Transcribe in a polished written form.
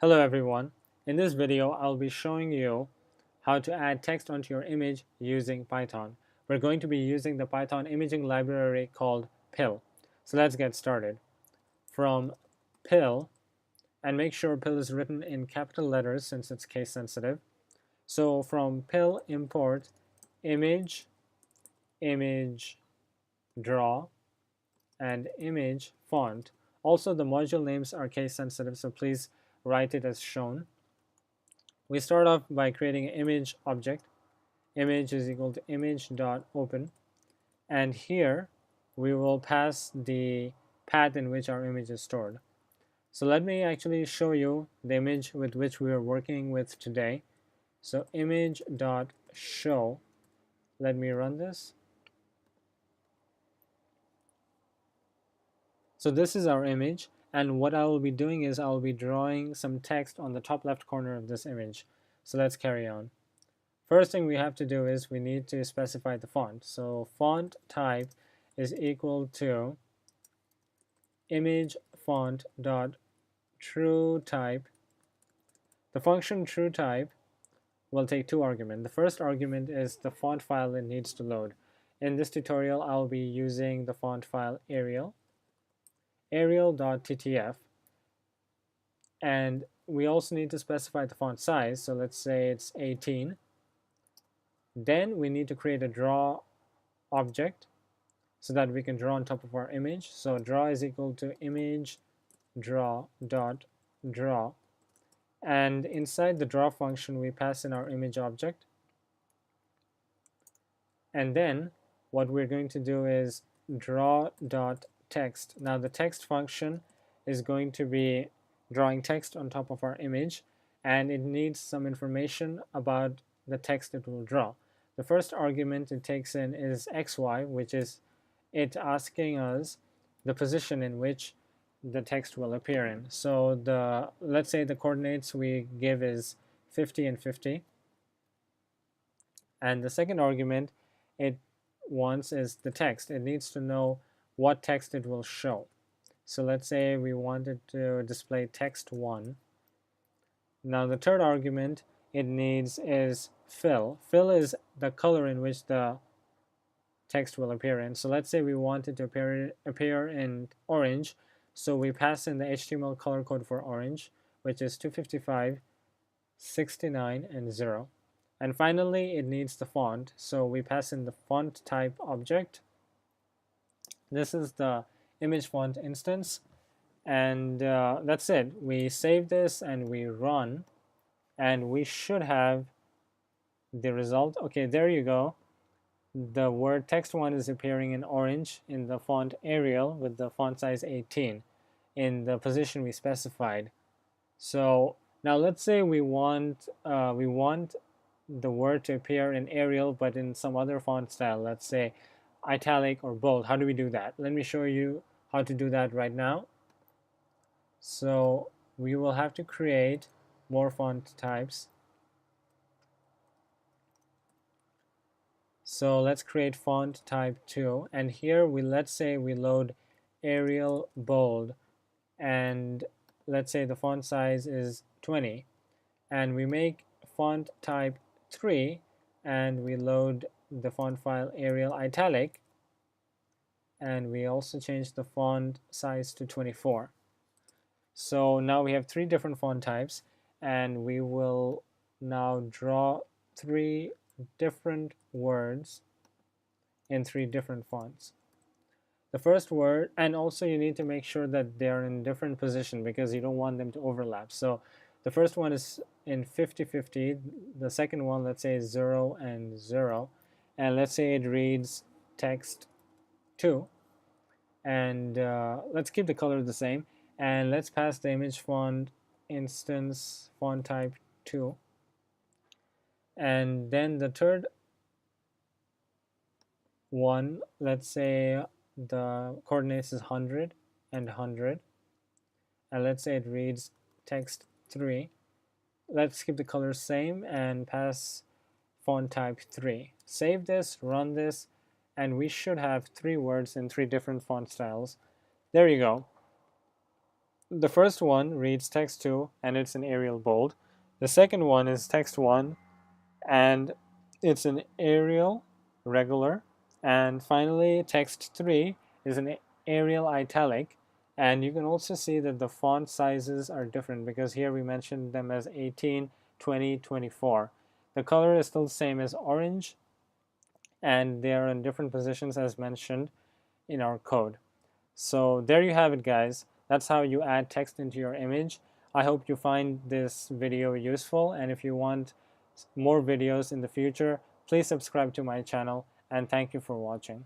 Hello everyone. In this video, I'll be showing you how to add text onto your image using Python. We're going to be using the Python imaging library called PIL. So let's get started. From PIL, and make sure PIL is written in capital letters since it's case sensitive. So from PIL import image, image draw, and image font. Also the module names are case sensitive, so please write it as shown. We start off by creating an image object. Image is equal to image.open, and here we will pass the path in which our image is stored. So let me actually show you the image with which we are working with today. So image.show, let me run this. So this is our image, and what I will be doing is I will be drawing some text on the top left corner of this image. So let's carry on. First thing we have to do is we need to specify the font. So font type is equal to image font dot true type. The function true type will take two arguments. The first argument is the font file it needs to load. In this tutorial, I'll be using the font file Arial, arial.ttf, and we also need to specify the font size. So let's say it's 18. Then we need to create a draw object so that we can draw on top of our image. So draw is equal to image draw dot draw, and inside the draw function we pass in our image object, and then what we're going to do is draw dot text. Now the text function is going to be drawing text on top of our image, and it needs some information about the text it will draw. The first argument it takes in is xy, which is it asking us the position in which the text will appear in. So let's say the coordinates we give is 50 and 50. And the second argument it wants is the text. It needs to know what text it will show. So let's say we wanted to display text 1. Now the third argument it needs is fill. Fill is the color in which the text will appear in. So let's say we want it to appear in orange, so we pass in the HTML color code for orange, which is 255, 69, and 0. And finally, it needs the font, so we pass in the font type object. This is the image font instance, and that's it. We save this and we run, and we should have the result. Okay, there you go. The word text1 is appearing in orange in the font Arial with the font size 18 in the position we specified. So now let's say we want the word to appear in Arial but in some other font style, let's say italic or bold. How do we do that? Let me show you how to do that right now. So we will have to create more font types. So let's create font type 2, and here let's say we load Arial bold, and let's say the font size is 20, and we make font type 3 and we load the font file Arial italic, and we also change the font size to 24. So now we have 3 different font types, and we will now draw 3 different words in 3 different fonts. The first word, and also you need to make sure that they are in different position because you don't want them to overlap. So the first one is in 50-50, the second one, let's say, is 0 and 0, and let's say it reads text 2, and let's keep the color the same, and let's pass the image font instance font type 2. And then the third one, let's say the coordinates is 100 and 100, and let's say it reads text 3. Let's keep the color same and pass font type 3. Save this, run this, and we should have 3 words in 3 different font styles. There you go. the first one reads text 2 and it's in Arial bold. The second one is text 1 and it's in Arial regular. And finally, text 3 is in Arial italic. And you can also see that the font sizes are different because here we mentioned them as 18, 20, 24. The color is still the same as orange, and they are in different positions as mentioned in our code. So there you have it, guys. That's how you add text into your image. I hope you find this video useful, and if you want more videos in the future, please subscribe to my channel, and thank you for watching.